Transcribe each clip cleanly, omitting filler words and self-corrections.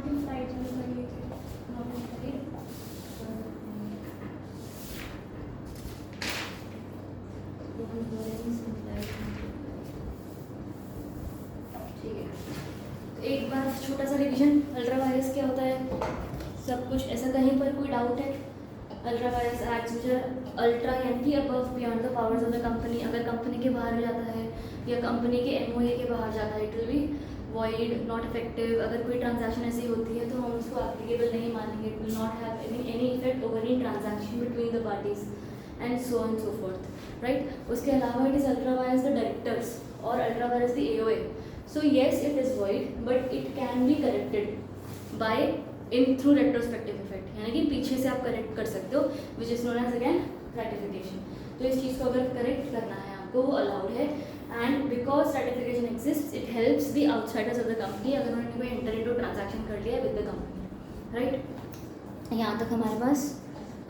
की flight miss कर ली थी। मॉर्निंग फ्लाइट ठीक है। तो एक बार छोटा सा रिवीजन, अल्ट्रा वायरस क्या होता है, सब कुछ ऐसा कहीं पर कोई डाउट है? Ultra vires acts which are ultra यानी कि above beyond the powers of the company. अगर कंपनी के बाहर जाता है या कंपनी के एमओए के बाहर जाता है, it will B void, not effective. अगर कोई ट्रांजैक्शन ऐसी होती है तो हम उसको एप्लीकेबल नहीं मानेंगे, it will not have any effect over any transaction between the parties and so on so forth, right. उसके अलावा it is ultra vires the directors और ultra vires the AOA. So yes it is void but it can be corrected by in through retrospective effect, यानी कि पीछे से आप correct कर सकते हो, which is known as again ratification. तो इस चीज़ को अगर करेक्ट करना है आपको, वो अलाउड है। And because ratification exist, it helps the outsiders of the company, अगर उन्होंने कोई एंटर इनटू ट्रांजैक्शन कर लिया विद द कंपनी, राइट। यहाँ तक हमारे पास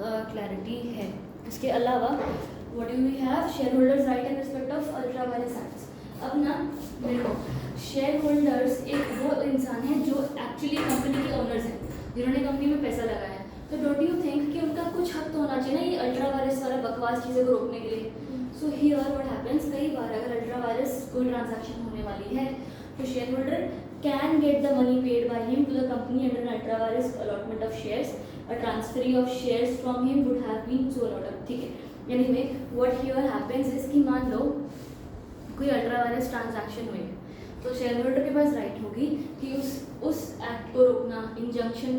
क्लैरिटी है। इसके अलावा what do we have, shareholders right in respect of ultra vires acts. अब ना मेरे को शेयर होल्डर्स एक वो इंसान है जो एक्चुअली कंपनी के ओनर्स हैं, जिन्होंने कंपनी में पैसा लगाया है। तो डोंट यू थिंक कि उनका कुछ हक तो होना चाहिए ना ये अल्ट्रा वायरस वाला बकवास चीज़ें को रोकने के लिए। सो हियर व्हाट हैपेंस, कई बार अगर अल्ट्रा वायरस कोई ट्रांजैक्शन होने वाली है तो shareholder can get the money paid by him to the company under ultra vires allotment of shares, a transferee of shares from him would have been so allotted, ठीक है। Anyway what here happens is कि मान लो कोई ultra vires transaction हुई तो share holder के पास right होगी कि उस एक्ट को रोकना, इंजंक्शन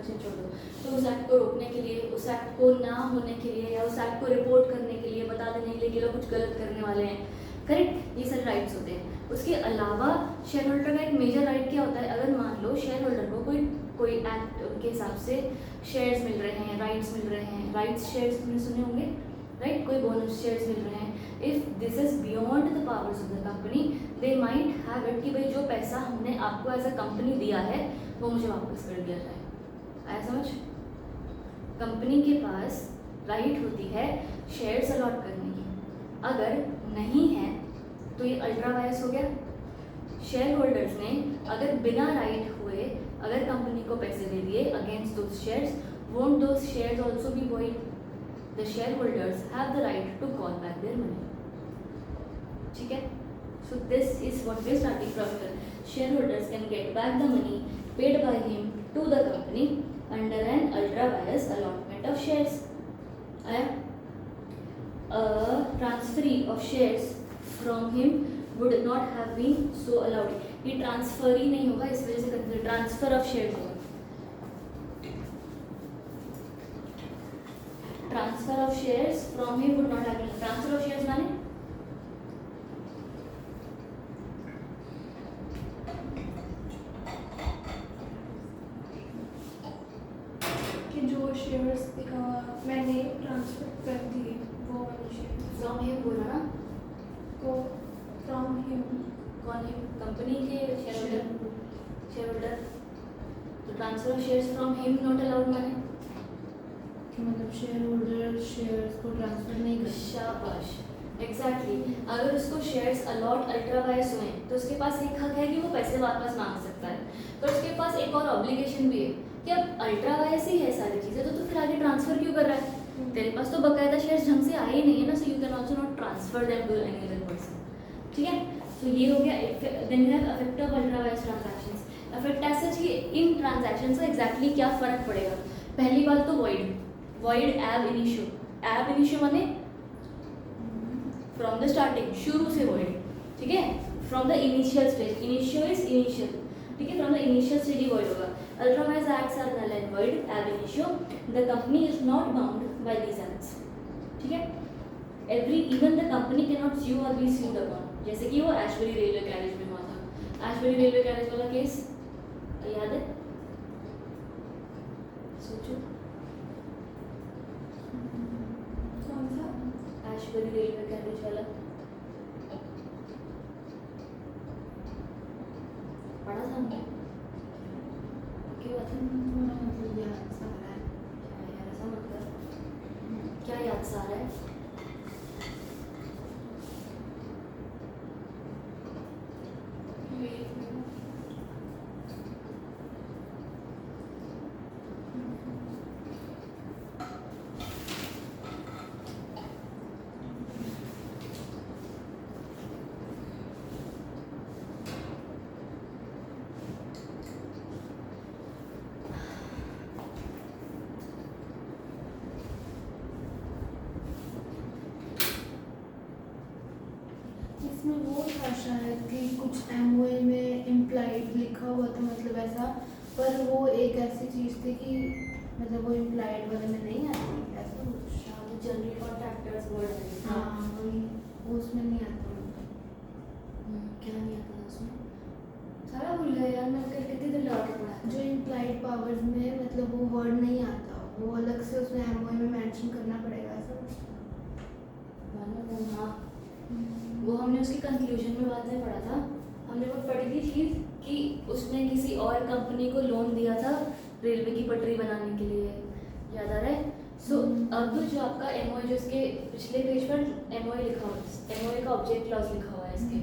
छोड़ दो, तो उस एक्ट को रोकने के लिए, उस एक्ट को ना होने के लिए या उस एक्ट को रिपोर्ट करने के लिए, बता देने के लिए कि लोग कुछ गलत करने वाले हैं, करेक्ट, ये सारे राइट्स होते हैं। उसके अलावा शेयर होल्डर का एक मेजर राइट क्या होता है, अगर मान लो शेयर होल्डर को कोई एक्ट के हिसाब से शेयर्स मिल रहे हैं, राइट्स मिल रहे हैं, राइट्स शेयर्स तुमने सुने होंगे, राइट, कोई बोनस शेयर्स मिल रहे हैं, if this is beyond the powers of the company they might have it कि भाई जो पैसा हमने आपको एज अ कंपनी दिया है वो मुझे वापस कर दिया जाए। आया समझ? कंपनी के पास राइट होती है शेयर्स अलॉट करने की, अगर नहीं है तो ये अल्ट्रा वायरस हो गया। शेयर होल्डर्स ने अगर बिना राइट हुए अगर कंपनी को पैसे दे दिए against those shares, won't those shares also be void? The share holders have the right to call back their money, ठीक है। So this is what we are starting from here. Shareholders can get back the money paid by him to the company under an ultra virus allotment of shares. A transferee of shares from him would not have been so allowed. ये transfer ही नहीं होगा, इस वजह से transfer of shares होगा। Transfer of shares from him would not have been. Transfer of shares माने shares मैंने ट्रांसफर कर दिए, वो वाले शेयर्स फ्रॉम हिम बोला ना, को फ्रॉम हिम, कौन हिम? कंपनी के शेयर होल्डर। तो transfer of shares from him not allowed माने कि मतलब शेयर होल्डर शेयर्स को ट्रांसफर नहीं कर। शाबाश, एग्जैक्टली। अगर उसको शेयर्स अलॉट अल्ट्रा वायरस हुए तो उसके पास एक हक है कि वो पैसे वापस मांग सकता है, पर उसके पास एक और ऑब्लिगेशन भी है कि अब अल्ट्रा वायरस ही है सारी चीज़ें, तो तू फिर आगे ट्रांसफर क्यों कर रहा है? तेरे पास तो बकायदा शेयर्स ढंग से आए ही नहीं है ना, so you can also not transfer them to any other person, ठीक है। सो ये हो गया। Then you have effect of ultra vires transactions. Effect ऐसा कि इन ट्रांजैक्शंस का एग्जैक्टली क्या फ़र्क पड़ेगा? पहली बात तो वॉइड एब इनिशियो। एब इनिशियो माने फ्रॉम द स्टार्टिंग, शुरू से वॉइड, ठीक है, from the initial stage. Initio is initial, ठीक है, फ्रॉम द इनिशियल स्टेज ही वॉइड होगा। Ultra vires acts are null and void ab initio, the company is not bound by these acts, ठीक है। Even the company can not sue और be sued upon, जैसे कि वो Ashbery railway carriage में हुआ था। एशबरी रेलवे कैरेज वाला केस याद है? सोचो, कौन सा? एशबरी रेलवे कैरेज वाला पढ़ा था हमने, क्यों आता मतलब याद सा आ रहा है। यार ऐसा मत कर, क्या याद सा आ रहा है? इसमें वो था शायद कि कुछ एमओए में इम्प्लाइड लिखा हुआ था, मतलब ऐसा, पर वो एक ऐसी चीज़ थी कि मतलब वो इम्प्लाइड वाले में नहीं आती, ऐसा कुछ। जनरल कॉन्ट्रैक्टर्स वर्ड है। हाँ वही, वो उसमें नहीं आता। क्या नहीं आता था उसमें? सारा भूल गया यार, मैं कितनी देर लगा के पढ़ा जो इम्प्लाइड पावर्स में मतलब वो वर्ड नहीं आता, वो अलग से उसमें एमओए में मेंशन करना पड़ेगा ऐसा कुछ था। हाँ, वो हमने उसके कंक्लूजन में बाद में पढ़ा था। हमने वो पढ़ी थी चीज़ कि उसने किसी और कंपनी को लोन दिया था रेलवे की पटरी बनाने के लिए, याद आ रहा है? सो अब जो आपका एमओए, जो इसके पिछले पेज पर एमओए लिखा हुआ है, एमओए का ऑब्जेक्ट क्लॉज लिखा हुआ है इसके,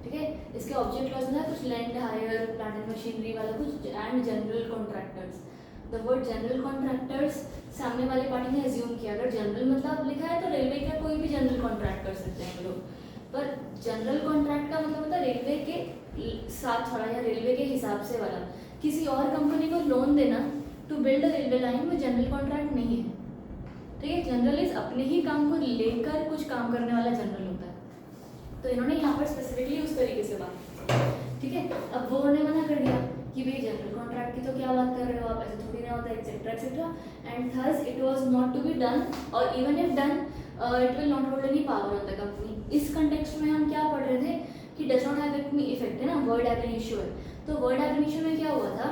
ठीक है? इसके ऑब्जेक्ट क्लॉज में कुछ land hire, plant and machinery वाला कुछ, and general contractors. The word general contractors सामने वाले पार्टी ने एज्यूम किया, अगर जनरल मतलब लिखा है तो रेलवे का कोई भी जनरल कॉन्ट्रैक्ट कर सकते हैं लोग, पर जनरल कॉन्ट्रैक्ट का मतलब होता है रेलवे के साथ वाला या रेलवे के हिसाब से वाला। किसी और कंपनी को लोन देना to build a railway line वो जनरल कॉन्ट्रैक्ट नहीं है, ठीक है? जनरल इज अपने ही काम को लेकर कुछ काम करने वाला जनरल होता है। तो इन्होंने यहाँ पर स्पेसिफिकली उस तरीके से बात की, ठीक है? अब वो उन्होंने मना कर दिया कि भाई जनरल कॉन्ट्रैक्ट की तो क्या बात कर रहे हो आप, ऐसे थोड़ी ना होता है, et cetera et cetera, and thus it was not to be done, और even if done it will not hold any power on the company. इस कंटेक्स्ट में हम क्या पढ़ रहे थे कि does not have it me effect, है ना, वर्ड एब इशू है। तो वर्ड एब इशू में क्या हुआ था,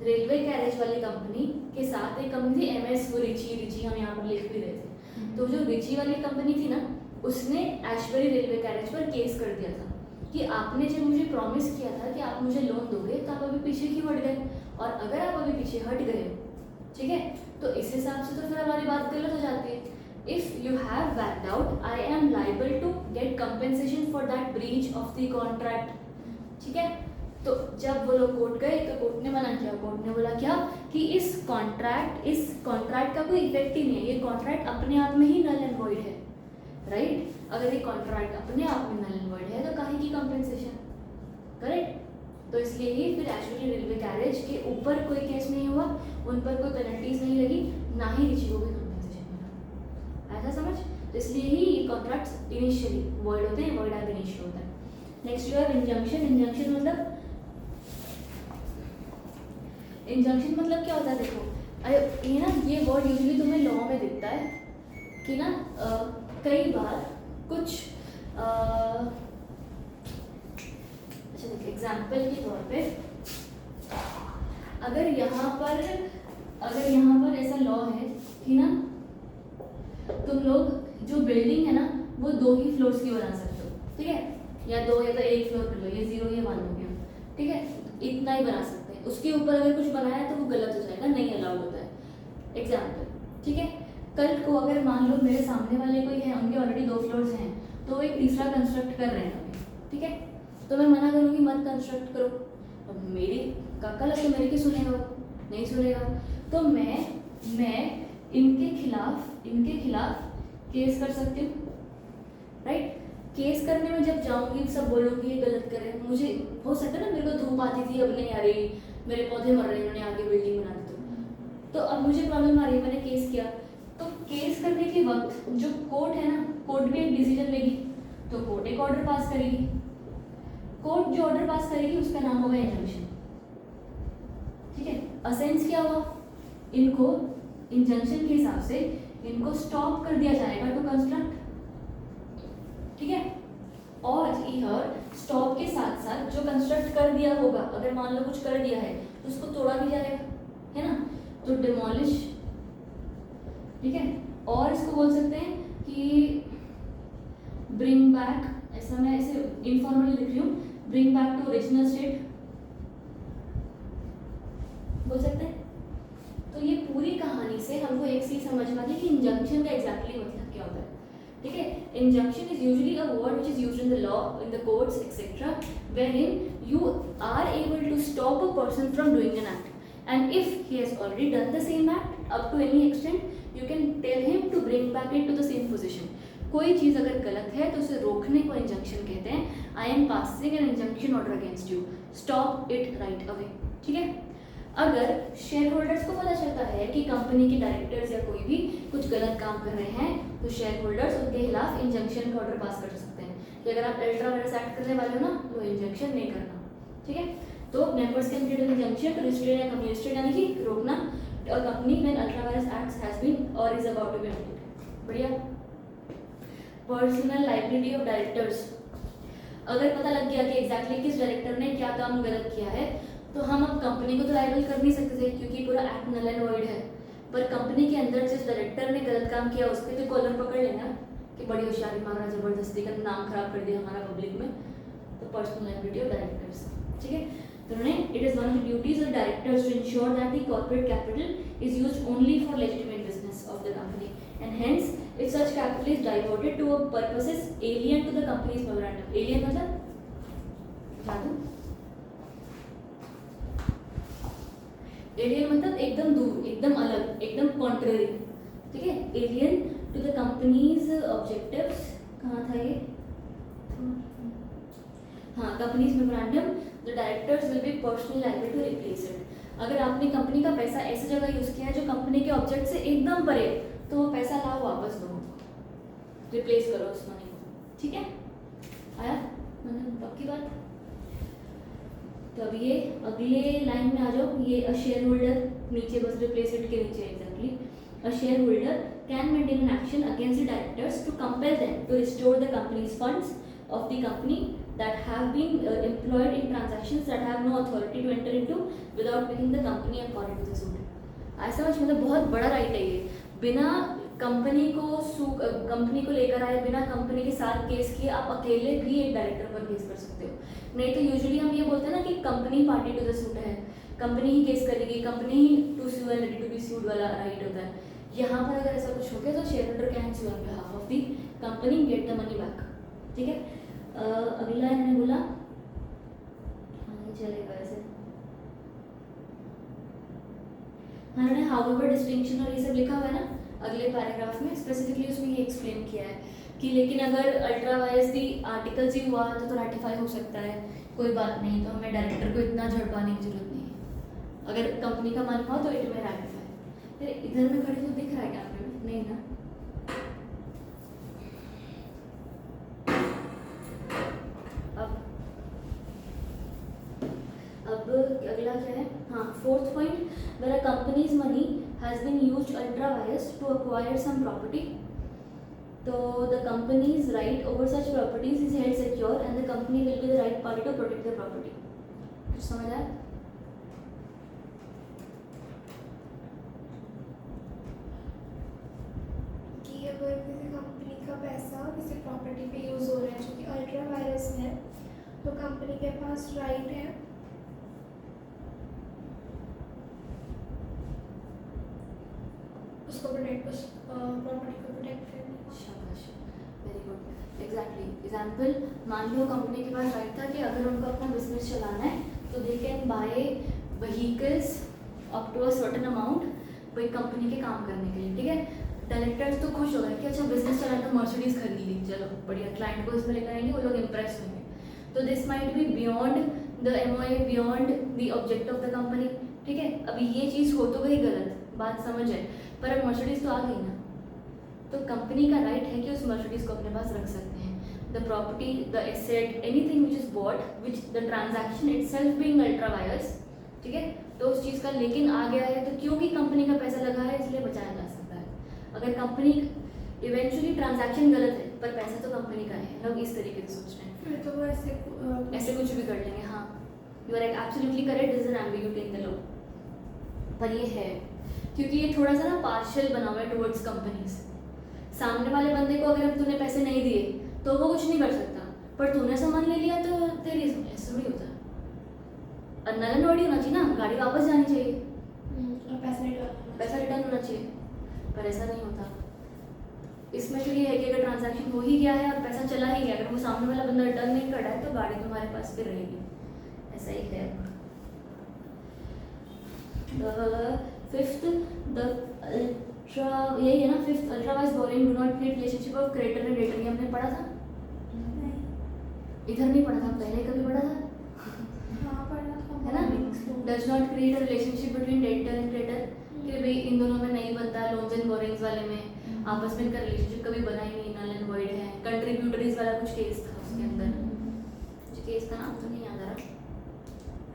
रेलवे कैरेज वाली कंपनी के साथ एक कंपनी थी एमएस, वो रिची हम यहाँ पर लिख भी रहे थे। तो जो रिची वाली कंपनी थी ना, उसने एशबरी रेलवे कैरेज पर केस कर दिया था कि आपने जब मुझे प्रॉमिस किया था कि आप मुझे लोन दोगे तो आप अभी पीछे क्यों हट गए, और अगर आप अभी पीछे हट गए, ठीक है, तो इस हिसाब से तो फिर हमारी बात गलत हो जाती है। If you have backed out I am liable to get compensation for that breach of the contract, ठीक है? तो जब वो लोग कोर्ट गए तो कोर्ट ने मना किया, कोर्ट ने बोला क्या कि इस कॉन्ट्रैक्ट का कोई इफेक्ट ही नहीं है, ये कॉन्ट्रैक्ट अपने आप में ही नल एंड वॉइड है, राइट? अगर ये कॉन्ट्रैक्ट अपने आप में नल एंड वॉइड है तो काहे की कंपेंसेशन, करेक्ट? तो इसलिए ही फिर एक्चुअली रेलवे कैरेज के ऊपर कोई केस नहीं हुआ, उन पर कोई पेनल्टीज नहीं लगी, ना ही रिची को भी कंपेंसेशन मिला, ऐसा समझ? तो इसलिए ही ये कॉन्ट्रैक्ट्स इनिशियली वॉइड होते हैं, वॉइड एब इनिशियल होता है। Next you have injunction. Injunction मतलब क्या होता है, देखो ये ना, ये वर्ड यूजुअली तुम्हें लॉ में दिखता है कि ना कई बार कुछ अच्छा देखिए, एग्जाम्पल के तौर पे अगर यहाँ पर ऐसा लॉ है कि ना तुम लोग जो बिल्डिंग है ना वो 2 ही फ्लोर्स की बना सकते हो, ठीक है, या 2 या तो 1 फ्लोर कर लो, ये 0 ये 1 हो गया, ठीक है, इतना ही बना सकते हैं। उसके ऊपर अगर कुछ बनाया तो वो गलत हो जाएगा, नहीं अलाउड होता है। एग्जाम्पल, ठीक है, कल को अगर मान लो मेरे सामने वाले कोई है, उनके ऑलरेडी 2 फ्लोर्स हैं, तो वो एक तीसरा कंस्ट्रक्ट कर रहे हैं अभी, ठीक है, तो मैं मना करूँगी मत कंस्ट्रक्ट करो, अब मेरी काका लग तो मेरी की सुनेगा, नहीं सुनेगा, तो मैं इनके खिलाफ केस कर सकती हूँ, राइट? केस करने में जब जाऊंगी सब बोलूँगी ये गलत करे, मुझे हो सकता है ना मेरे को धूप आती थी अब नहीं आ रही, मेरे पौधे मर रहे हैं, उन्होंने आगे बिल्डिंग बना दी, तो अब मुझे प्रॉब्लम आ रही है, मैंने केस किया, तो केस करने के वक्त जो कोर्ट है ना, कोर्ट भी एक डिसीजन लेगी, तो कोर्ट एक ऑर्डर पास करेगी, कोर्ट जो ऑर्डर पास करेगी उसका नाम होगा इंजंक्शन, ठीक है? असेंस क्या हुआ, इनको इंजंक्शन के हिसाब से इनको स्टॉप कर दिया जाएगा टू कंस्ट्रक्ट, ठीक है, और यह स्टॉप के साथ साथ जो कंस्ट्रक्ट कर दिया होगा, अगर मान लो कुछ कर दिया है तो उसको तोड़ा भी जाएगा, है ना, तो डिमोलिश, ठीक है, और इसको बोल सकते हैं कि ब्रिंग बैक, ऐसा मैं ऐसे इनफॉर्मली लिख रही हूँ, bring back to original state बोल सकते हैं। तो ये पूरी कहानी से हमको एक चीज समझ में आ गई कि इंजंक्शन का एग्जैक्टली मतलब क्या होता है, ठीक है? Injunction is usually a word which is used in the law, in the courts etcetera, wherein you are able to stop a person from doing an act, and if he has already done the same act up to any extent, you can tell him to bring back it to the same position. कोई चीज़ अगर गलत है तो उसे रोकने को injunction कहते हैं। I am passing an injunction order against you, stop it right away, ठीक है? अगर शेयर होल्डर्स को पता चलता है कि कंपनी के डायरेक्टर्स या कोई भी कुछ गलत काम कर रहे हैं, तो शेयर होल्डर्स उनके खिलाफ इंजंक्शन का ऑर्डर पास कर सकते हैं। कि अगर आप अल्ट्रा वायरस एक्ट करने वाले हो ना तो इंजेक्शन नहीं करना, ठीक है। तो members can get an injunction to restrain या कम्युनिस्ट्रेट यानी कि रोकना a company when ultra vires act has been और is about to be implemented. बढ़िया। पर्सनल लायबिलिटी ऑफ डायरेक्टर्स, अगर पता लग गया कि एग्जैक्टली किस डायरेक्टर ने क्या काम गलत किया है तो हम अब कंपनी को तो लायबल कर नहीं सकते थे क्योंकि पूरा एक्ट नल एंड वॉइड है, पर कंपनी के अंदर जिस डायरेक्टर ने गलत काम किया उसके तो कॉलर पकड़ लेना कि बड़ी होशियारी मारा, जबरदस्ती का नाम खराब कर दिया हमारा पब्लिक में। तो पर्सनल लायबिलिटी ऑफ डायरेक्टर्स, ठीक है। तो उन्होंने it is one of the duties of directors to ensure that the corporate capital is used only for legitimate business of the company and hence if such capital is diverted to purposes alien to the company's memorandum. Alien मतलब जादू, alien मतलब एकदम दूर, एकदम अलग, एकदम contrary, ठीक है। Alien to the company's objectives, कहाँ था ये, हाँ, company's memorandum, the directors will be personally liable to replace it. अगर आपने कंपनी का पैसा ऐसी जगह यूज किया है जो कंपनी के ऑब्जेक्ट से एकदम परे, तो वो पैसा लाओ वापस दो, रिप्लेस करो उस मनी को, ठीक है। आया मतलब पक्की बात। तो अब ये अगले लाइन में आ जाओ, ये अ शेयर होल्डर, नीचे बस रिप्लेस इट के नीचे exactly, a shareholder can maintain an action against the directors to compel them to restore the company's funds of the company that have been employed in transactions that have no authority to enter into without making the company a party to the suit। ऐसा कुछ मतलब बहुत बड़ा right है ये, बिना company को लेकर आए, बिना कंपनी के साथ केस किए आप अकेले भी एक डायरेक्टर पर केस कर सकते हो। नहीं तो यूजुअली हम ये बोलते हैं ना कि company party to the suit है, कंपनी ही केस करेगी, कंपनी ही to sue and ready to be sued वाला राइट होता है। यहाँ पर अगर ऐसा कुछ हो गया तो shareholder can sue on behalf of the company get the money back, ठीक है। अगला इन्होंने बोला, हाँ ये चलेगा ऐसे, हाँ इन्होंने हाउएवर डिस्टिंक्शन और ये सब लिखा हुआ है ना अगले पैराग्राफ में, स्पेसिफिकली उसमें ये एक्सप्लेन किया है कि लेकिन अगर अल्ट्रा वायरस दी आर्टिकल ही हुआ तो रेटिफाई हो सकता है, कोई बात नहीं, तो हमें डायरेक्टर को इतना झड़पाने की जरूरत नहीं है, अगर कंपनी का मन हुआ तो इट में रेटिफाई। फिर इधर में खड़ी तो दिख रहा है कैमरे में, नहीं ना, अब अगला क्या है, हाँ fourth point, where a company's money has been used ultra vires to acquire some property, तो the company's right over such properties is held secure and the company will be the right party to protect the property. कुछ समझ आया? कि अगर किसी company का पैसा किसी प्रॉपर्टी पे यूज़ हो रहा है जो कि अल्ट्रा वायरस है, तो कंपनी के पास राइट है उसको प्रोटेक्ट, उस प्रॉपर्टी को प्रोटेक्ट करने का। शाबाश, वेरी गुड, एग्जैक्टली। एग्जाम्पल, मान लो कंपनी के पास राइट था कि अगर उनको अपना बिजनेस चलाना है तो they can buy vehicles up to a certain amount कोई कंपनी के काम करने के लिए, ठीक है। डायरेक्टर्स तो खुश हो गए कि अच्छा बिजनेस चला तो मर्सिडीज खरीद ली, चलो बढ़िया, क्लाइंट को इसमें लेकर आएंगे, वो लोग इंप्रेस होंगे। तो this might be beyond the MOA, beyond the object of the company, ठीक है। अभी ये चीज़ हो तो गई गलत, बात समझ है, पर अब मर्सिडीज तो आ गई ना, तो कंपनी का राइट है कि उस मर्सिडीज को अपने पास रख सकते हैं। The property, the asset, anything which is bought, which the transaction itself being ultra vires, ठीक है। तो उस चीज़ का लेकिन आ गया है तो क्योंकि कंपनी का पैसा लगा है इसलिए बचाया जा सकता है। अगर कंपनी इवेंचुअली ट्रांजैक्शन गलत है पर पैसा तो कंपनी का है, लोग इस तरीके से सोच रहे हैं, फिर तो वो ऐसे कुछ भी कर लेंगे। हाँ, you are absolutely correct, this is an ambiguity in the law, पर ये है क्योंकि ये थोड़ा सा ना पार्शियल बना हुआ है टुवर्ड्स कंपनीज। सामने वाले बंदे को अगर तूने पैसे नहीं दिए तो वो कुछ नहीं कर सकता, पर तूने सामान ले लिया तो तेरी ऐसा थोड़ी होता है। नलन वोडी होना चाहिए ना, गाड़ी वापस जानी चाहिए और पैसा रिटर्न होना चाहिए, पर ऐसा नहीं होता। इसमें तो ये है कि अगर ट्रांजैक्शन हो ही गया है और पैसा चला ही गया, अगर वो सामने वाला बंदा रिटर्न नहीं कर रहा है तो गाड़ी तुम्हारे पास फिर रहेगी, ऐसा ही है। फिफ्थ, द अल्ट्रा, यही है ना fifth, ultra wise boring do not create relationship of creditor and debtor, ये हमने पढ़ा था, इधर नहीं पढ़ा था, पहले कभी पढ़ा था, हाँ पढ़ा था, है ना। Does not create a relationship between debtor and creditor, कि भाई इन दोनों में नहीं बनता, लोन्स एंड बोरिंग्स वाले में आपस में इनका रिलेशनशिप कभी बना ही नहीं, नल एंड वॉइड है। कंट्रीब्यूटरीज वाला कुछ केस था, उसके अंदर। मुझे केस का नाम तो नहीं याद आ रहा,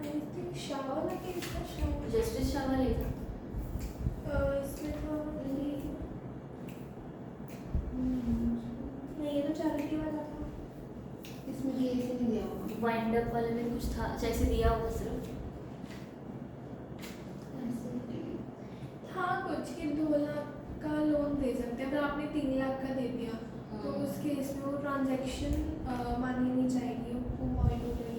आई थिंक शाह वाला केस था, शाह जस्टिस शाह वाला ही था। इसमें था ये, नहीं ये तो चैरिटी वाला था। इसमें ये ऐसे नहीं दिया होगा। वाइंड अप वाले में कुछ था, अच्छा ऐसे दिया होगा सिर्फ। हाँ कुछ कि 2 लाख का लोन दे सकते हैं, अगर आपने 3 लाख का दे दिया तो उस केस में वो ट्रांजैक्शन मानी नहीं जाएगी, वो वॉइड हो गई,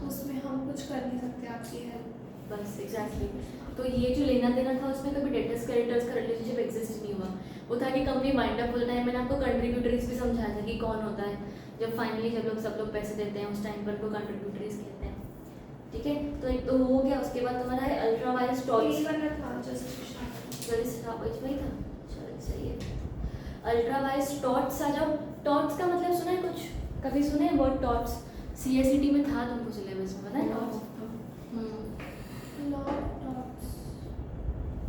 तो उसमें हम कुछ कर नहीं सकते आपकी हेल्प। बस एग्जैक्टली। तो ये जो लेना देना था उसमें कभी डेटर्स क्रेडिटर्स का रिलेशनशिप एग्जिस्ट नहीं हुआ। वो था कि कंपनी वाइंड अप होता है, मैंने आपको कंट्रीब्यूटरीज भी समझाया था कि कौन होता है, जब फाइनली सब लोग पैसे देते हैं उस टाइम पर को कंट्रीब्यूटरीज कहते हैं। ठीक है, तो एक तो हो गया, उसके बाद तुम्हारा है अल्ट्रा वायरस टॉर्च। यही वाला था जस्टिस शाह। वही था, चलो सही है। अल्ट्रा वायरस टॉर्च आ जाओ। टॉर्च का मतलब सुना है कुछ, कभी सुने हैं वर्ड टॉर्च? CSET में था तुमको सिलेबस में, पता है टॉर्च? लॉ ऑफ टॉर्च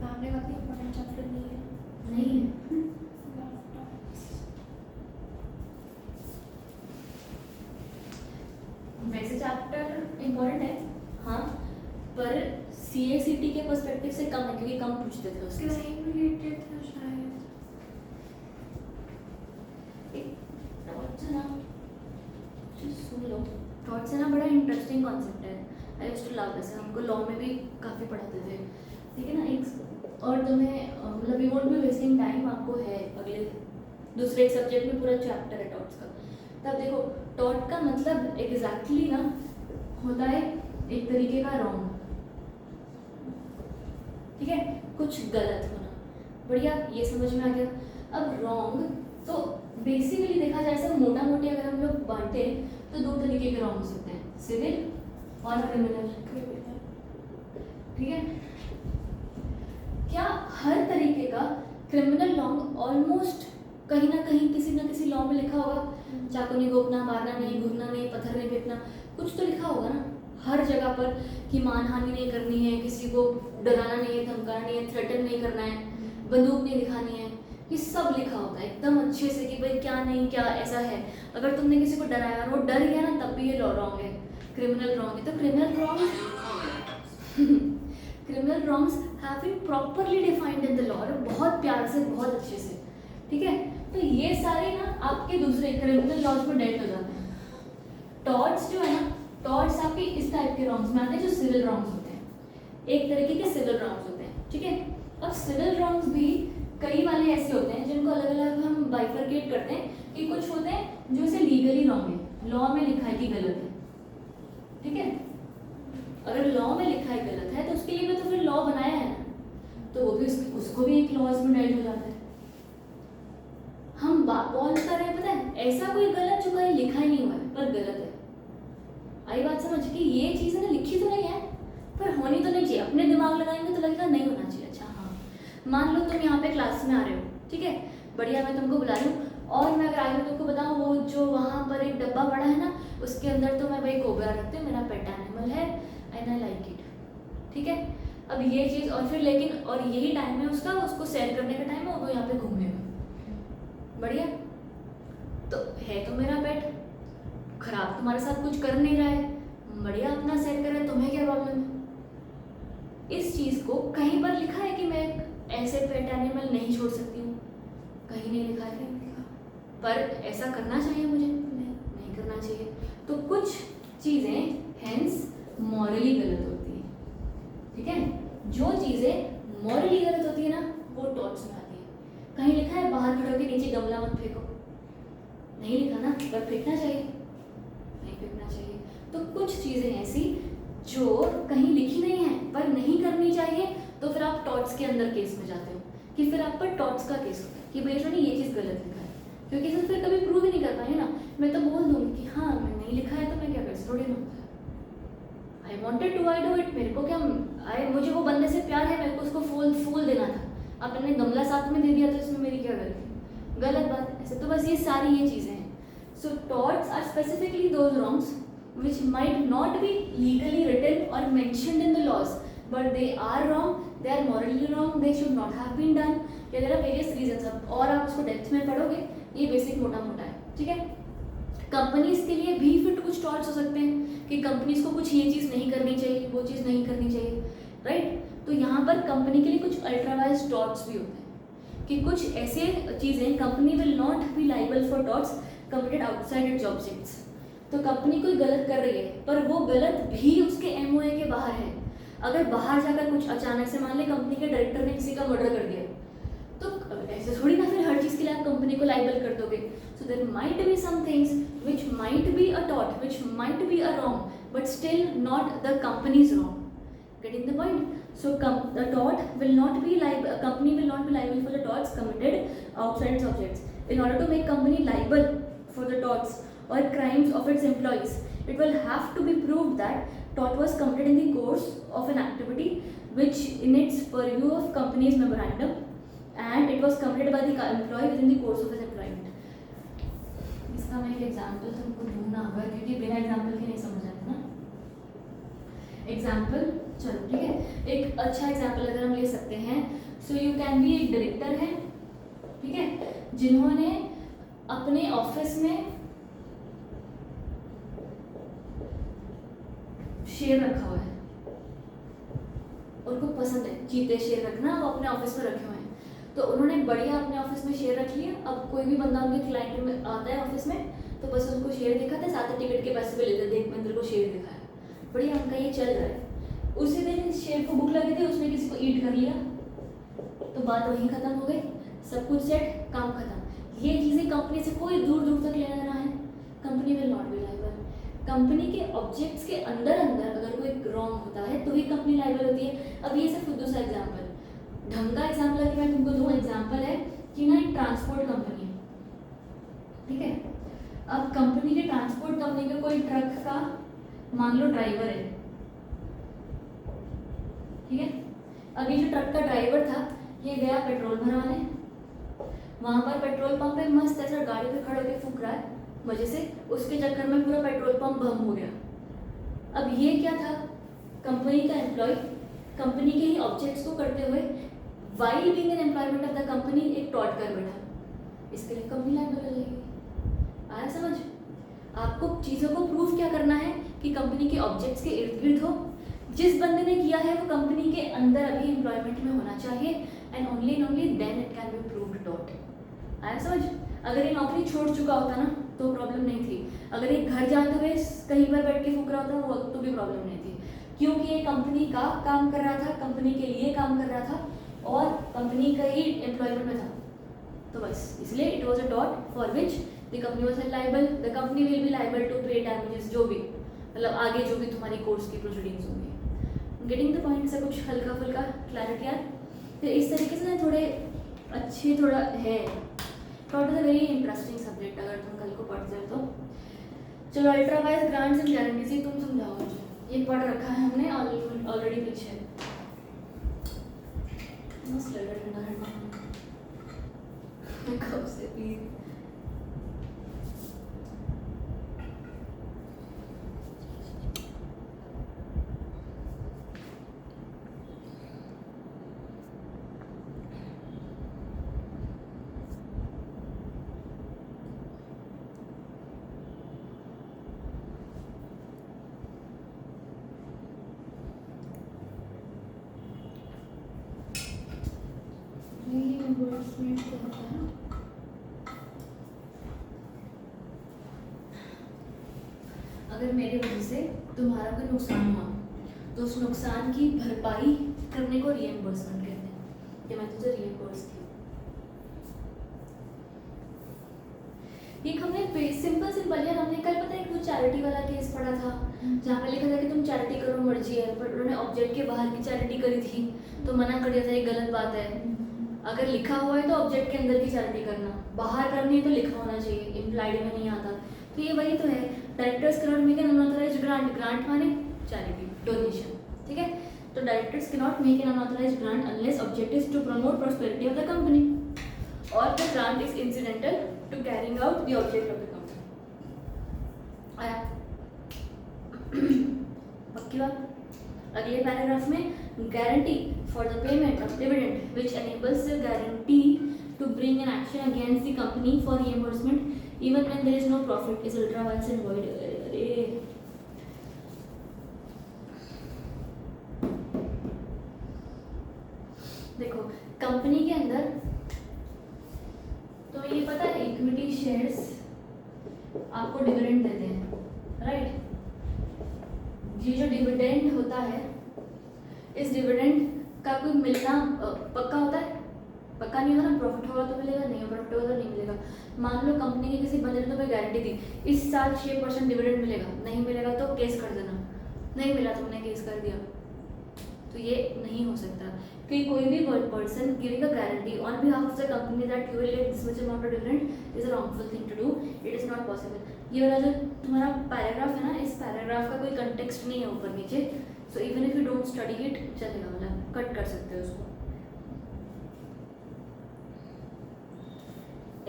नाम ने काफी इंपॉर्टेंट चैप्टर नहीं है। नहीं है। लॉ ऑफ टॉर्च वैसे चैप्टर इम्पोर्टेंट है हाँ, पर CSET के पर्सपेक्टिव से कम है क्योंकि कम पूछते थे उसके। क्राइम रिलेटेड था शायद। टॉर्च है ना, सुन लो, टॉर्च है ना, बड़ा इंटरेस्टिंग कॉन्सेप्ट है। I used to love this, हमको लॉ में भी काफ़ी पढ़ाते थे। ठीक है ना, एक और तुम्हें मतलब we won't be wasting time, आपको है अगले दूसरे एक सब्जेक्ट में पूरा चैप्टर है टॉर्च का। तब देखो टॉर्च का मतलब एग्जैक्टली ना होता है एक तरीके का रॉन्ग, ठीक है, कुछ गलत होना। बढ़िया, ये समझ में आ गया। अब रॉन्ग तो बेसिकली देखा जाए सब मोटा मोटी अगर हम लोग बांटे तो 2 तरीके के रॉन्ग्स होते हैं, सिविल और क्रिमिनल। ठीक है, क्या हर तरीके का क्रिमिनल रॉन्ग ऑलमोस्ट कहीं ना कहीं किसी ना किसी लॉ में लिखा होगा? चाकू नहीं घोंपना, मारना नहीं, घूरना नहीं, पत्थर नहीं फेंकना, कुछ तो लिखा होगा ना हर जगह पर कि मानहानि नहीं करनी है, किसी को डराना नहीं है, धमकाना नहीं है, थ्रेटन नहीं करना है, बंदूक नहीं दिखानी है, ये सब लिखा होता है एकदम अच्छे से कि भाई क्या नहीं क्या ऐसा है। अगर तुमने किसी को डराया और वो डर गया ना तब भी ये लॉ रॉन्ग है, क्रिमिनल रॉन्ग है। तो criminal wrongs have been properly defined in the law, बहुत प्यार से, बहुत अच्छे से। ठीक है, तो ये सारे ना आपके दूसरे क्रिमिनल लॉज में डेट हो जाते हैं। टॉर्ट्स जो है ना, टॉर्ट्स आपके इस टाइप के रॉन्ग्स में आते हैं जो सिविल रॉन्ग्स होते हैं, एक तरीके के सिविल रॉन्ग्स होते हैं। ठीक है, अब सिविल रॉन्ग्स भी कई वाले ऐसे होते हैं जिनको अलग अलग हम बाइफरकेट करते हैं कि कुछ होते हैं जो इसे लीगली रॉन्ग है, लॉ में लिखा है कि गलत है। ठीक है, अगर लॉ में लिखा है गलत है तो उसके लिए भी तो फिर लॉ बनाया है ना, तो वो भी उसको भी एक लॉज में डाइट हो जाता है। हम बोल कर रहे हैं पता है, ऐसा कोई गलत जो कहीं लिखा ही नहीं हुआ है पर गलत है। आई बात समझ कि ये चीज़ है ना लिखी तो नहीं है पर होनी तो नहीं चाहिए। अपने दिमाग लगाएंगे तो लगेगा नहीं होना चाहिए। अच्छा हाँ, मान लो तुम यहाँ पे क्लास में आ रहे हो, ठीक है, बढ़िया, मैं तुमको बुला रही हूँ और मैं अगर आज मैं तुमको बताऊँ वो जो वहाँ पर एक डब्बा पड़ा है ना उसके अंदर तो मैं भाई कोबरा रखती हूँ, मेरा पेट एनिमल है एंड आई लाइक इट। ठीक है, अब ये चीज़ और फिर लेकिन और यही टाइम है उसका, उसको सेल करने का टाइम है, वो यहाँ पे घूमने का। बढ़िया, तो है तो मेरा पेट, खराब तुम्हारे साथ कुछ कर नहीं रहा है, बढ़िया अपना सेल कर रहा है, तुम्हें क्या प्रॉब्लम है? इस चीज़ को कहीं पर लिखा है कि मैं ऐसे पेट एनिमल नहीं छोड़ सकती हूँ? कहीं नहीं लिखा है, पर ऐसा करना चाहिए मुझे? नहीं करना चाहिए। तो कुछ चीज़ें हेंस मॉरली गलत होती हैं। ठीक है, जो चीज़ें मॉरली गलत होती है ना वो टॉर्च में आती है। कहीं लिखा है बाहर खड़े होकर नीचे गमला मत फेंको? नहीं लिखा ना, पर फेंकना चाहिए? नहीं फेंकना चाहिए। तो कुछ चीज़ें ऐसी जो कहीं लिखी नहीं है पर नहीं करनी चाहिए, तो फिर आप टॉर्च के अंदर केस में जाते हो कि फिर आप पर टॉर्च का केस होता है कि भाई जो नहीं ये चीज़ गलत लिखा है, क्योंकि इसे फिर कभी प्रूव ही नहीं कर पाएंगे ना। मैं तो बोल दूँगी कि हाँ मैं नहीं लिखा है तो मैं क्या कर सकती, थोड़ी ना I wanted to I do it, मेरे को क्या मुझे वो बंदे से प्यार है, मेरे को उसको फूल देना था, अब मैंने गमला साथ में दे दिया तो इसमें मेरी क्या गलती? गलत बात। ऐसे तो बस ये सारी ये चीज़ें हैं। So torts are specifically those wrongs which might not be legally written or mentioned in the laws, but they are wrong, they are morally wrong, they should not have been done. There are various reasons, और आप उसको depth में पढ़ोगे, ये basic मोटा मोटा है। ठीक है, कंपनीज के लिए भी फिर कुछ टॉट्स हो सकते हैं कि कंपनीज को कुछ ये चीज़ नहीं करनी चाहिए, वो चीज़ नहीं करनी चाहिए, राइट। तो यहाँ पर कंपनी के लिए कुछ अल्ट्रावायलेट टॉट्स भी होते हैं कि कुछ ऐसे चीज़ें company will not be liable for torts committed outside its objects. तो कंपनी कोई गलत कर रही है पर वो गलत भी उसके एमओए के बाहर है। अगर बाहर जाकर कुछ अचानक से मान ले कंपनी के डायरेक्टर ने किसी का मर्डर कर दिया, तो ऐसे थोड़ी ना फिर हर चीज़ के लिए आप कंपनी को लाइबल कर दोगे। So there might be some things which might be a टॉट, which might be a wrong, but still not the company's wrong. Getting the point? So the tort will not be liable. A company will not be liable for the torts committed outside its objects. In order to make company liable for the torts or crimes of its employees, it will have to be proved that tort was committed in the course of an activity which in its purview of company's memorandum, and it was committed by the employee within the course of his employment. इसका मैं एक example तुमको ढूंढना होगा क्योंकि बिना example के नहीं समझ आता ना। एग्जाम्पल चलो ठीक है, एक अच्छा एग्जाम्पल अगर हम ले सकते हैं, सो यू कैन बी एक डायरेक्टर है, ठीक है, जिन्होंने अपने ऑफिस में शेर रखा हुआ है, उनको पसंद है चीते शेर रखना, वो अपने ऑफिस में रखे हुए हैं। तो उन्होंने बढ़िया अपने ऑफिस में शेर रख लिया। अब कोई भी बंदा उनके क्लाइंट में आता है ऑफिस में तो बस उनको शेर दिखाते, साथ ही टिकट के पैसे भी लेते, देख मैं तेरे को शेर दिखाया, बढ़िया उनका ये चल रहा है। उसी दिन शेर को भूख लगी थी, उसने किसी को ईट कर लिया, तो बात वहीं खत्म हो गई, सब कुछ सेट, काम खत्म। ये चीज़ें कंपनी से कोई दूर दूर तक लेना देना है, company will not be liable. Company के ऑब्जेक्ट्स के अंदर अंदर अगर कोई रॉन्ग होता है तो ही कंपनी लाइबल होती है। अब ये सिर्फ दूसरा एग्जाम्पल, ढंग का एग्जाम्पल है कि मैं तुमको दूँ एग्जाम्पल है कि ना एक ट्रांसपोर्ट कंपनी है, ठीक है। अब कंपनी के ट्रांसपोर्ट कंपनी का कोई ट्रक का मान लो ड्राइवर है, ठीक है। अब ये जो ट्रक का ड्राइवर था ये गया पेट्रोल भरवाने, वहां पर पेट्रोल पंप पे मस्त ऐसा गाड़ी पे खड़े होकर फूक रहा है मजे से, उसके चक्कर में पूरा पेट्रोल पंप बम हो गया। अब ये क्या था, कंपनी का एम्प्लॉय कंपनी के ही ऑब्जेक्ट्स को करते हुए while being an employment of the company एक टॉट कर बैठा, इसके लिए कंपनी लाइबल हो जाएगी। आया समझ? आपको चीज़ों को प्रूफ क्या करना है कि कंपनी के ऑब्जेक्ट्स के इर्द गिर्द हो, जिस बंदे ने किया है वो कंपनी के अंदर अभी एम्प्लॉयमेंट में होना चाहिए, and only then it can be proved टॉट। आया समझ? अगर ये नौकरी छोड़ चुका होता ना तो प्रॉब्लम नहीं थी, अगर ये घर जाते हुए कहीं पर बैठ के फूक रहा होता वो तो भी प्रॉब्लम नहीं थी, क्योंकि ये कंपनी का काम कर रहा था, कंपनी के लिए काम कर रहा था और कंपनी का ही एम्प्लॉयमेंट में था, तो बस इसलिए इट वॉज अ टॉट for which the company was liable, the company will be liable to pay damages, जो भी मतलब आगे जो भी तुम्हारी कोर्स की प्रोसीडिंग्स होंगी। गेटिंग द पॉइंट से कुछ हल्का फुल्का क्लैरिटी यार। तो इस तरीके से ना थोड़े अच्छे थोड़ा है, taught is a very interesting subject अगर तुम कल को पढ़ते हो तो। चलो अल्ट्रावायलेट ग्रांट्स एंड गारंटीज ये तुम समझाओ मुझे, ये पढ़ रखा है हमने ऑलरेडी पीछे। मस्त लग रहा है ठंडा कब से पी। रिइंबर्समेंट क्या होता है? अगर मेरे वजह से तुम्हारा कोई नुकसान हुआ तो उस नुकसान की भरपाई करने को रिइंबर्समेंट कहते हैं कि मैं तुझे रिइंबर्स की। ये हमने सिंपल यार, हमने कल पता है एक वो चैरिटी वाला केस पढ़ा था जहाँ पे लिखा था कि तुम चैरिटी करो मर्जी है, पर उन्होंने ऑब्जेक्ट के बाहर की चैरिटी करी थी तो मना कर दिया था ये गलत बात है। अगर लिखा हुआ है तो ऑब्जेक्ट के अंदर की चैरिटी करना, बाहर करनी है तो लिखा होना चाहिए, इम्प्लाइड में नहीं आता। तो ये वही तो है, directors can not make an unauthorised grant, grant माने चैरिटी डोनेशन, ठीक है। तो directors can not make an unauthorised grant unless object is to promote prosperity of the company और the grant is incidental to carrying out the object of the company. आया पक्की बात? अगले paragraph में guarantee for the payment of dividend which enables the guarantee to bring an action against the company for reimbursement even when there is no profit is ultra vires and void. अरे देखो company के अंदर तो ये पता है equity shares आपको dividend देते हैं, राइट? ये जो डिविडेंड होता है, इस डिविडेंड का कोई मिलना पक्का होता है? पक्का नहीं होगा ना, प्रॉफिट होगा तो मिलेगा, नहीं प्रॉफिट होगा तो नहीं मिलेगा। मान लो कंपनी के किसी बंदे ने तुम्हें गारंटी दी इस साल 6% डिविडेंड मिलेगा, नहीं मिलेगा तो केस कर देना, नहीं मिला तुमने केस कर दिया, तो ये नहीं हो सकता कि कोई भी person giving a guarantee on behalf of the company that you will get this much amount of dividend is a wrongful thing to do, it is not possible. ये वाला जो तुम्हारा पैराग्राफ है ना, इस पैराग्राफ का कोई कंटेक्स्ट नहीं है ऊपर नीचे, so even if you don't study it चलेगा, मतलब कट कर सकते हो उसको।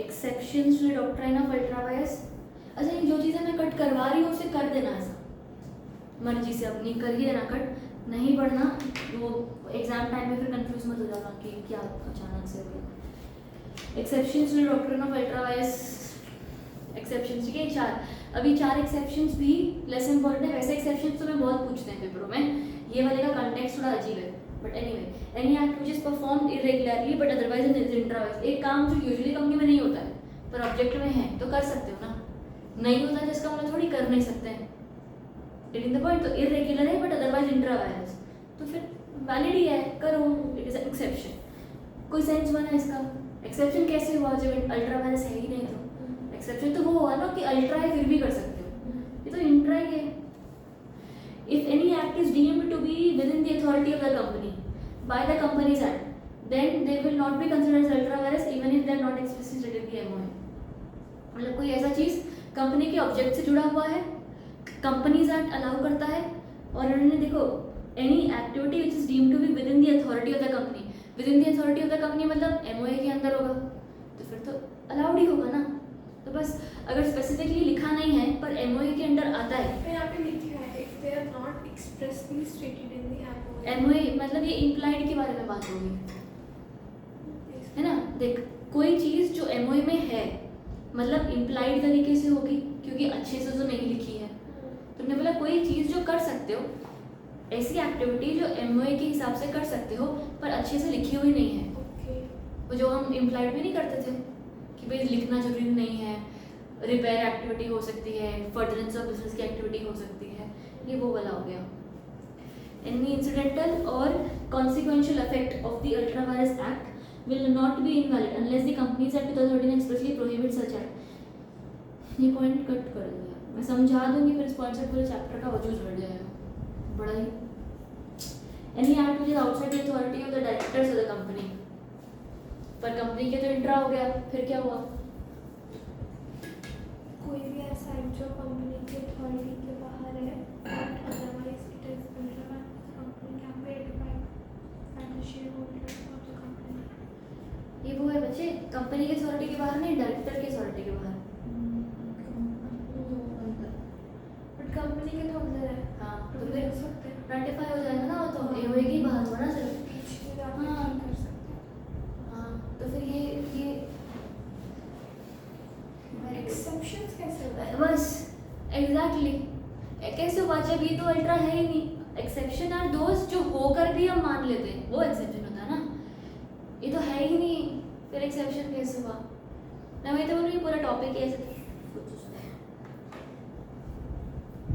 Exceptions to the doctrine of ultra vires, अच्छा ये जो चीज़ें मैं कट करवा रही हूँ उसे कर देना, ऐसा मर्जी से अपनी कर ही देना कट, नहीं पढ़ना, वो एग्जाम टाइम में फिर कंफ्यूज मत हो जाना कि क्या अचानक से हो गया। Exceptions to the doctrine of ultra vires, exceptions ठीक है 4, अभी 4 एक्सेप्शंस भी लेस इंपॉर्टेंट है, वैसे एक्सेप्शंस तो मैं बहुत पूछते हैं पेपरों में, ये वाले का कंटेक्स्ट थोड़ा अजीब है, but anyway any act which is performed irregularly but otherwise in intra vires, एक काम जो यूजुअली कंपनी में नहीं होता है पर ऑब्जेक्ट में है तो कर सकते हो ना, नहीं होता जिसका मतलब थोड़ी कर नहीं सकते हैं, गेटिंग द पॉइंट। तो इरेगुलर है बट अदरवाइज इंट्रावायलेंस, तो फिर वैलिड ही है, करो, इट इज एन एक्सेप्शन। कोई सेंस बना इसका? एक्सेप्शन कैसे हुआ जब अल्ट्रा वायलेंस है ही नहीं, तो एक्सेप्शन तो वो हुआ ना कि अल्ट्रा है फिर भी कर सकते हो, ये तो इंट्रा ही है। If any act is deemed to be within the authority of the company by the Companies Act, then they will not be considered as ultra vires even if they are not explicitly stated in the MOA। मतलब कोई ऐसा चीज़ company के object से जुड़ा हुआ है, companies act allow करता है, और उन्होंने देखो any activity which is deemed to be within the authority of the company, within the authority of the company मतलब MOA के अंदर होगा, तो फिर तो अलाउड ही होगा ना। तो बस अगर स्पेसिफिकली लिखा नहीं है पर MOA के अंदर आता है, यहाँ पे लिखा है if they are not expressly stated in the MOA। MOA मतलब ये इम्प्लाइड के बारे में बात होगी, है ना? देख कोई चीज़ जो MOA में है मतलब इम्प्लाइड तरीके से होगी क्योंकि अच्छे से तो नहीं लिखी है, तुमने बोला कोई चीज़ जो कर सकते हो, ऐसी एक्टिविटी जो MOA के हिसाब से कर सकते हो पर अच्छे से लिखी हुई नहीं है, ओके वो जो हम इम्प्लाइड में नहीं करते थे कि भाई लिखना जरूरी नहीं है, रिपेयर एक्टिविटी हो सकती है, फर्दरेंस ऑफ बिजनेस की एक्टिविटी हो सकती है, ये वो वाला हो गया। Any incidental or consequential effect of the Ultra Vires Act will not be invalid unless the Companies Act 2013 expressly prohibits such act। ये पॉइंट कट कर दिया, मैं समझा दूंगी फिर इस पॉइंट से पूरे चैप्टर का वजूद बढ़ जाएगा बड़ा ही। Any act which is outside the authority of the directors of the company, पर कंपनी के तो इंट्रा हो गया, फिर क्या हुआ? कोई भी ऐसा एक्ट जो कंपनी की अथॉरिटी के बाहर है but otherwise it is ultra vires, company can be edified and the share holders of the company. ये वो है बच्चे, कंपनी के अथॉरिटी के बाहर नहीं, डायरेक्टर के अथॉरिटी के बाहर। बट कंपनी के तो अंदर है, हाँ तो तो फिर फिर कर सकते हैं, रेटिफाई हो जाएगा ना, वो तो MOA के बाहर हुआ ना सिर्फ। बीच में जाके हाँ। नहीं कर सकते। हाँ तो फिर ये एक्सेप्शंस कैसे होता है? बस एग्जैक्टली कैसे हुआ जब ये तो अल्ट्रा है ही नहीं। एक्सेप्शन आर दोस्त जो होकर भी हम मान लेते हैं, वो एक्सेप्शन होता है ना, ये तो है ही नहीं, फिर एक्सेप्शन कैसे हुआ? मैं वही तो बोल रही हूँ, पूरा टॉपिक ही ऐसे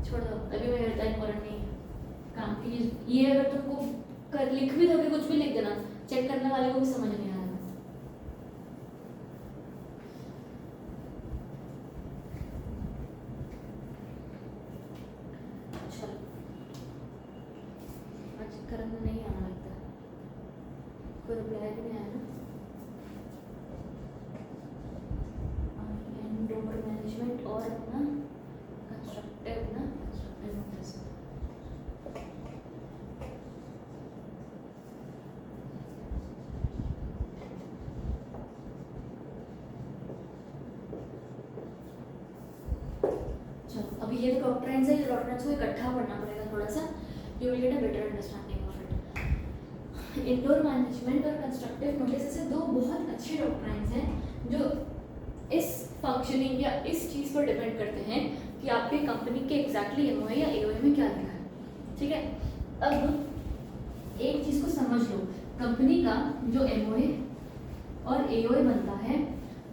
छोड़ दो, अभी मेरे टाइम इम्पोर्टेंट नहीं है काम की चीज़। ये अगर तुमको कर लिख भी दोगे, कुछ भी लिख देना, चेक करने वाले को भी समझ नहीं आएगा। चलो आज करंट में नहीं आना लगता, कोई रिप्लाई भी नहीं आया ना। डोमर मैनेजमेंट और अपना कंस्ट्रक्टिव ना, कंस्ट्रक्टिव नोटिस। चलो अभी ये डॉक्ट्राइन्स है, डॉक्ट्राइन्स को इकट्ठा पढ़ना पड़ेगा थोड़ा सा, you will get a better understanding of it. Indoor management और कंस्ट्रक्टिव नोटिस ऐसे दो बहुत अच्छे डॉक्ट्राइन्स हैं जो इस फंक्शनिंग या इस चीज़ पर डिपेंड करते हैं कि आपके कंपनी के एग्जैक्टली एमओए या एओए में क्या लिखा है। ठीक है, अब एक चीज़ को समझ लो, कंपनी का जो एमओए और एओए बनता है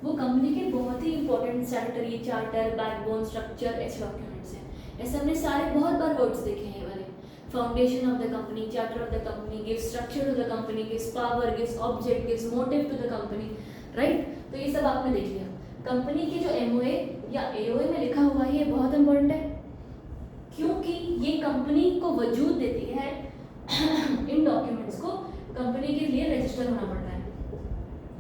वो कंपनी के बहुत ही important statutory, charter, backbone, structure, ऐसे डॉक्यूमेंट्स हैं। ऐसे हमने सारे बहुत बार वर्ड्स देखे हैं ये वाले। Foundation of the company, charter of the company, gives structure to the company, gives power, gives object, gives motive to the company, right. तो ये सब आपने देख लिया। कंपनी के जो एमओए या एओए में लिखा हुआ है ये बहुत इंपॉर्टेंट है, क्योंकि ये कंपनी को वजूद देती है इन डॉक्यूमेंट्स को कंपनी के लिए रजिस्टर होना पड़ता है।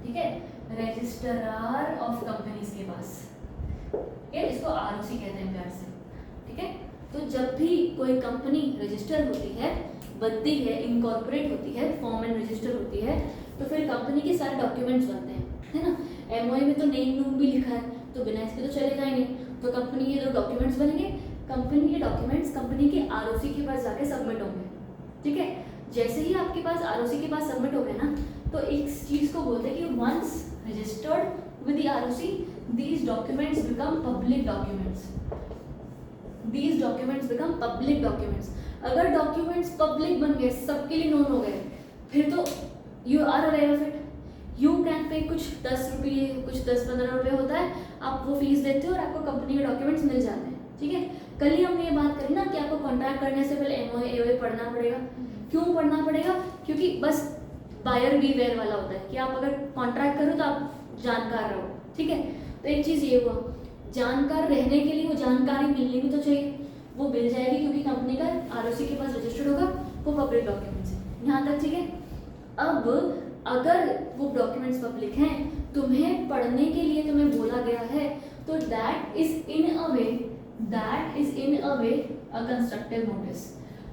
ठीक है, रजिस्ट्रार ऑफ कंपनीज के पास, ये इसको आरओसी कहते हैं प्यार से। ठीक है, तो जब भी कोई कंपनी रजिस्टर होती है, बनती है, इनकॉर्पोरेट होती है, फॉर्म एंड रजिस्टर होती है, तो फिर कंपनी के सारे डॉक्यूमेंट्स बनते हैं, है ना। एमओए में तो नेम नूम भी लिखा है, तो बिना इसके तो चलेगा ही नहीं। तो कंपनी के जो डॉक्यूमेंट्स बनेंगे, कंपनी के डॉक्यूमेंट्स कंपनी के आरओसी के पास जाके सबमिट होंगे। ठीक है, जैसे ही आपके पास आरओसी के पास सबमिट हो गए ना, तो इस चीज़ को बोलते हैं कि once registered with the ROC these documents become public documents. These documents become public documents. अगर डॉक्यूमेंट्स पब्लिक बन गए, सबके लिए नोन हो गए, फिर तो you are aware of it, you can pay कुछ 10 रुपये, कुछ 10-15 रुपये होता है, आप वो फीस देते हो और आपको कंपनी के डॉक्यूमेंट्स मिल जाते हैं। ठीक है, कल ही हमने ये बात करी ना कि आपको कॉन्ट्रैक्ट करने से पहले एमओए एओए पढ़ना पड़ेगा। क्यों पढ़ना पड़ेगा? क्योंकि बस बायर बीवेयर वाला होता है कि आप अगर कॉन्ट्रैक्ट करो तो आप जानकार रहो। ठीक है, तो एक चीज़ ये हुआ, जानकार रहने के लिए वो जानकारी मिलनी भी तो चाहिए, वो मिल जाएगी क्योंकि कंपनी का आरओसी के पास रजिस्टर्ड होगा, वो पब्लिक डॉक्यूमेंट्स है। यहाँ तक ठीक है। अब अगर वो डॉक्यूमेंट्स पब्लिक हैं, तुम्हें पढ़ने के लिए तुम्हें बोला गया है, तो that is in a way a constructive notice.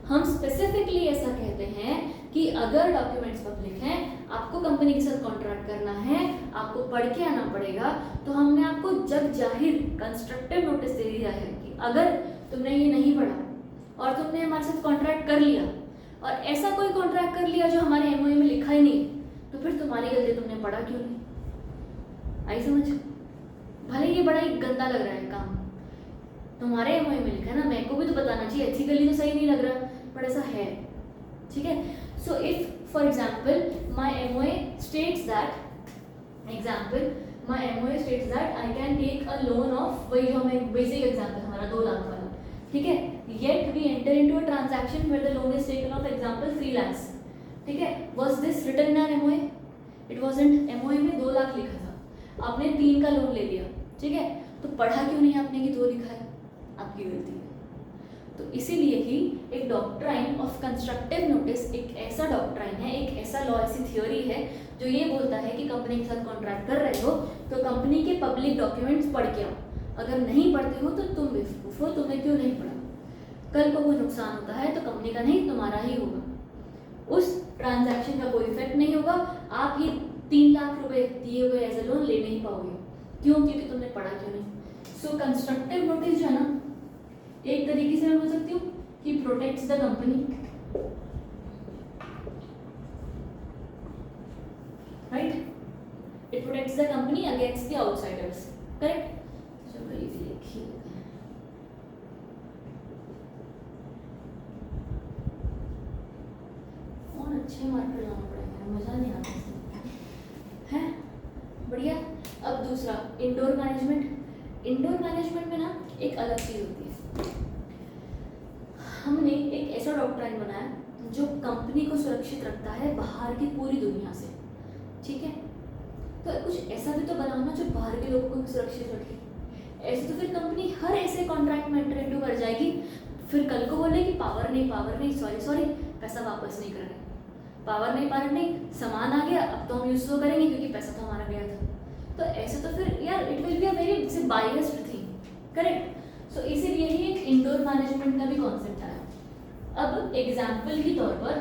हम स्पेसिफिकली ऐसा कहते हैं कि अगर डॉक्यूमेंट्स पब्लिक हैं, आपको कंपनी के साथ कॉन्ट्रैक्ट करना है, आपको पढ़ के आना पड़ेगा, तो हमने आपको जग जाहिर कंस्ट्रक्टिव नोटिस दे दिया है कि अगर तुमने ये नहीं पढ़ा और तुमने हमारे साथ कॉन्ट्रैक्ट कर लिया और ऐसा कोई कॉन्ट्रैक्ट कर लिया जो हमारे एमओए में लिखा ही नहीं, तो फिर तुम्हारी गलती, तुमने पढ़ा क्यों नहीं। आई समझ? भले ये बड़ा ही गंदा लग रहा है काम, तुम्हारे एमओए में लिखा है ना, मेरे को भी तो बताना चाहिए, एथिकली तो सही नहीं लग रहा, बट ऐसा है। ठीक है, so if for example my MOA states that I can take a loan of, वही जो हमें बेसिक एग्जाम्पल हमारा 2 लाख वाला, ठीक है, yet we enter into a transaction where the loan is taken of example 3 lakhs। ठीक है, was this written in our MOA? It wasn't. MOA में 2 लाख लिखा था, आपने 3 का लोन ले लिया। ठीक है, तो पढ़ा क्यों नहीं आपने कि 2 लिखा है? आपकी गलती है। तो इसीलिए ही एक डॉक्ट्राइन ऑफ कंस्ट्रक्टिव नोटिस एक ऐसा डॉक्ट्राइन है, एक ऐसा लॉ, ऐसी थियोरी है जो ये बोलता है कि कंपनी के साथ कॉन्ट्रैक्ट कर रहे हो तो कंपनी के पब्लिक डॉक्यूमेंट्स पढ़ के आओ। अगर नहीं पढ़ते हो तो तुम बेवकूफ हो, तुमने क्यों नहीं पढ़ा। कल को कोई नुकसान होता है तो कंपनी का नहीं, तुम्हारा ही होगा। उस ट्रांजैक्शन का कोई इफेक्ट नहीं होगा, आप ये 3 लाख रुपए दिए हुए एज ए लोन ले नहीं पाओगे। क्यों? क्योंकि तुमने पढ़ा क्यों नहीं। सो कंस्ट्रक्टिव नोटिस जो है ना, एक तरीके से मैं बोल सकती हूँ कि protects the company, right, it protects the company against the outsiders, correct. चलो ये भी लिखिए, और अच्छे मार्कर लाना पड़ेगा, मजा नहीं आता है। बढ़िया। अब दूसरा इंडोर मैनेजमेंट। इंडोर मैनेजमेंट में ना एक अलग चीज होती है। हमने एक ऐसा डॉक्ट्राइन बनाया जो कंपनी को सुरक्षित रखता है बाहर की पूरी दुनिया से। ठीक है, तो कुछ ऐसा भी तो बनाना जो बाहर के लोगों को भी सुरक्षित रखे। ऐसे तो फिर कंपनी हर ऐसे कॉन्ट्रैक्ट में एंटर इनटू कर जाएगी, फिर कल को बोले कि पावर नहीं, सॉरी पैसा वापस नहीं कर रहे, पावर नहीं, सामान आ गया, अब तो हम यूज तो करेंगे क्योंकि पैसा तो हमारा गया था। तो ऐसे तो फिर यार it will be a very biased thing, correct. So इसीलिए ही एक इंडोर मैनेजमेंट का भी कॉन्सेप्ट आया। अब एग्जाम्पल के तौर पर,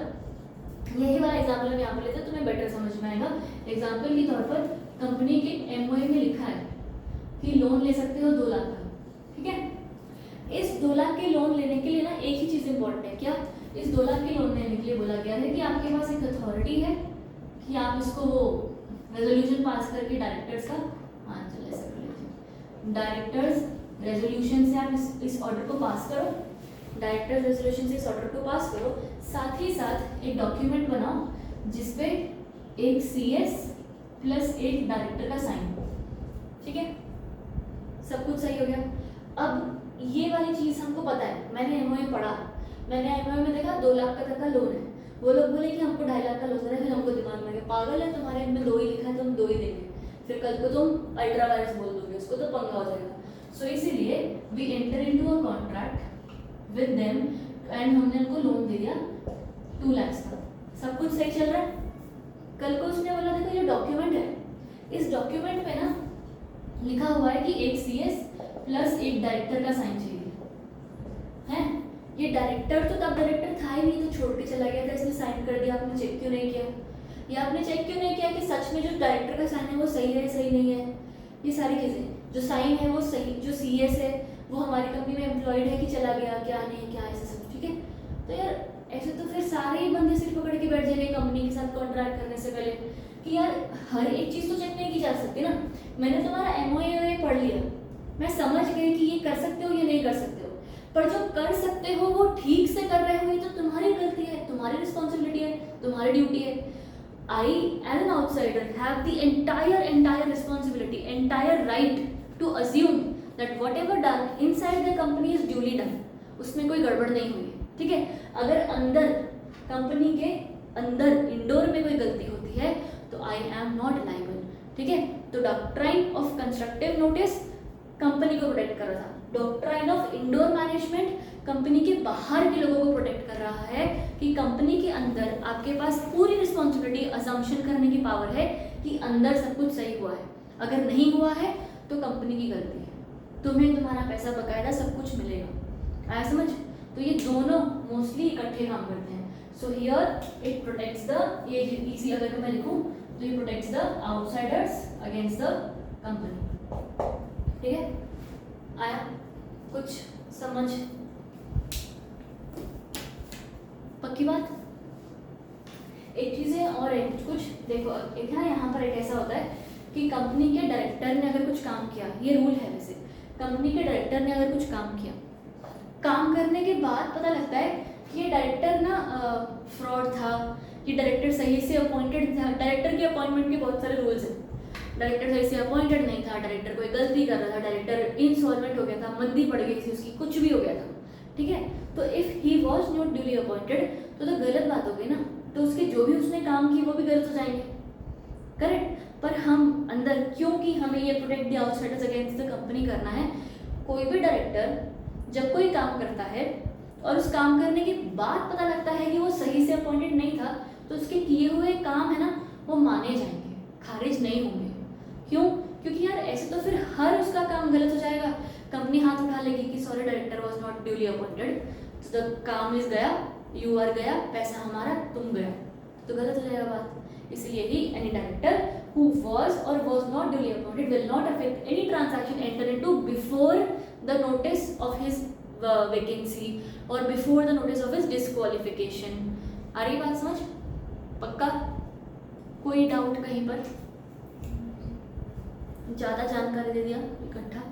यही वाला एग्जाम्पल हम यहाँ पर लेते हैं, तुम्हें बेटर समझ में आएगा। एग्जाम्पल के तौर पर कंपनी के एमओए में लिखा है कि लोन ले सकते हो 2 लाख का। ठीक है, इस 2 लाख के लोन लेने के लिए ना एक ही चीज़ इंपॉर्टेंट है। क्या? इस 2 लाख के लोन लेने के लिए बोला गया है कि आपके पास एक अथॉरिटी है कि आप इसको रेजोल्यूशन पास करके डायरेक्टर्स का, हाँ चलो ऐसा कर लीजिए, डायरेक्टर्स रेजोल्यूशन से आप इस ऑर्डर को पास करो, डायरेक्टर्स रेजोल्यूशन से इस ऑर्डर को पास करो, साथ ही साथ एक डॉक्यूमेंट बनाओ जिसपे एक CS प्लस एक डायरेक्टर का साइन हो। ठीक है, सब कुछ सही हो गया। अब ये वाली चीज़ हमको पता है, मैंने MOU पढ़ा, मैंने MOU में देखा 2 लाख का तक का लोन है, वो लोग बोले कि हमको 2.5 लाख का लोन है, फिर हमको दिमाग में पागल है तुम्हारे में 2 ही लिखा है, तुम 2 ही देंगे, फिर कल को तुम अल्ट्रा वायरस बोल दोगे, उसको तो पंगा हो जाएगा। सो इसीलिए we enter into a contract with them and हमने उनको लोन दे दिया 2 लाख का। सब कुछ सही चल रहा है। कल को उसने बोला देखो ये डॉक्यूमेंट है, इस डॉक्यूमेंट पे ना लिखा हुआ है कि एक CS प्लस एक डायरेक्टर का साइन चाहिए है। ये डायरेक्टर तो तब डायरेक्टर था ही नहीं, तो छोड़ के चला गया था, इसने साइन कर दिया, आपने चेक क्यों नहीं किया? या आपने चेक क्यों नहीं किया कि सच में जो डायरेक्टर का साइन है वो सही है सही नहीं है? ये सारी चीज़ें, जो साइन है वो सही, जो CS है वो हमारी कंपनी में एम्प्लॉयड है कि चला गया, क्या नहीं क्या, ऐसे सब। ठीक है, तो यार ऐसे तो फिर सारे ही बंदे सिर पकड़ के बैठ जाएंगे कंपनी के साथ कॉन्ट्रैक्ट करने से पहले कि यार हर एक चीज़ तो चेक नहीं की जा सकती ना। मैंने तुम्हारा MOU पढ़ लिया, मैं समझ गई कि ये कर सकते हो, ये नहीं कर सकते हो, पर जो कर सकते हो वो ठीक से कर रहे हो ये तो तुम्हारी गलती है, तुम्हारी रिस्पॉन्सिबिलिटी है, तुम्हारी ड्यूटी है। I as an outsider have the entire responsibility, entire right to assume that whatever done inside the company is duly done, उसमें कोई गड़बड़ नहीं हुई है। ठीक है, अगर अंदर कंपनी के अंदर इंडोर में कोई गलती होती है तो I am not liable। ठीक है, तो doctrine of constructive notice company को प्रोटेक्ट कर रहा था, doctrine of indoor management company के बाहर के लोगों को प्रोटेक्ट कर रहा है कि कंपनी के अंदर आपके पास पूरी रिस्पॉन्सिबिलिटी अजम्पशन करने की पावर है कि अंदर सब कुछ सही हुआ है, अगर नहीं हुआ है तो कंपनी की गलती है, तुम्हें तुम्हारा पैसा बकायदा सब कुछ मिलेगा। आया समझ? तो ये दोनों मोस्टली इकट्ठे काम करते हैं। So here it protects the, ये इजी अगर मैं लिखूं तो ये protects the outsiders against the company. ठीक है, आया कुछ समझ? पक्की बात? एक चीज़ें और है कुछ देखो, एक ना यहाँ पर एक ऐसा होता है कि कंपनी के डायरेक्टर ने अगर कुछ काम किया, ये रूल है वैसे, कंपनी के डायरेक्टर ने अगर कुछ काम किया, काम करने के बाद पता लगता है कि ये डायरेक्टर ना फ्रॉड था, ये डायरेक्टर सही से अपॉइंटेड था, डायरेक्टर के अपॉइंटमेंट के बहुत सारे रूल्स हैं, डायरेक्टर सही से अपॉइंटेड नहीं था, डायरेक्टर कोई गलती कर रहा था, डायरेक्टर इंसॉल्वेंट हो गया था, मंदी पड़ गई थी उसकी, कुछ भी हो गया था। ठीक है, तो if he was not duly appointed तो गलत बात हो गई ना, तो उसके जो भी उसने काम किए वो भी गलत हो जाएंगे, करेक्ट? पर हम अंदर, क्योंकि हमें ये protect the outsiders against the company करना है, कोई भी डायरेक्टर जब कोई काम करता है और उस काम करने के बाद पता लगता है कि वो सही से अपॉइंटेड नहीं था, तो उसके किए हुए काम है ना वो माने जाएंगे, खारिज नहीं होंगे। क्यों? क्योंकि यार ऐसे तो फिर हर उसका काम गलत हो जाएगा, कंपनी हाथ उठा लेगी कि sorry director was not duly appointed, तो द काम इज गया, यू आर गया, पैसा हमारा, तुम गया, तो गलत हो जाएगा बात। इसलिए ही any director who was or was not duly appointed will not affect any transaction entered into before the notice of his vacancy or before the notice of his disqualification। आ रही बात समझ? पक्का? कोई डाउट कहीं पर? ज़्यादा जानकारी दे दिया इकट्ठा?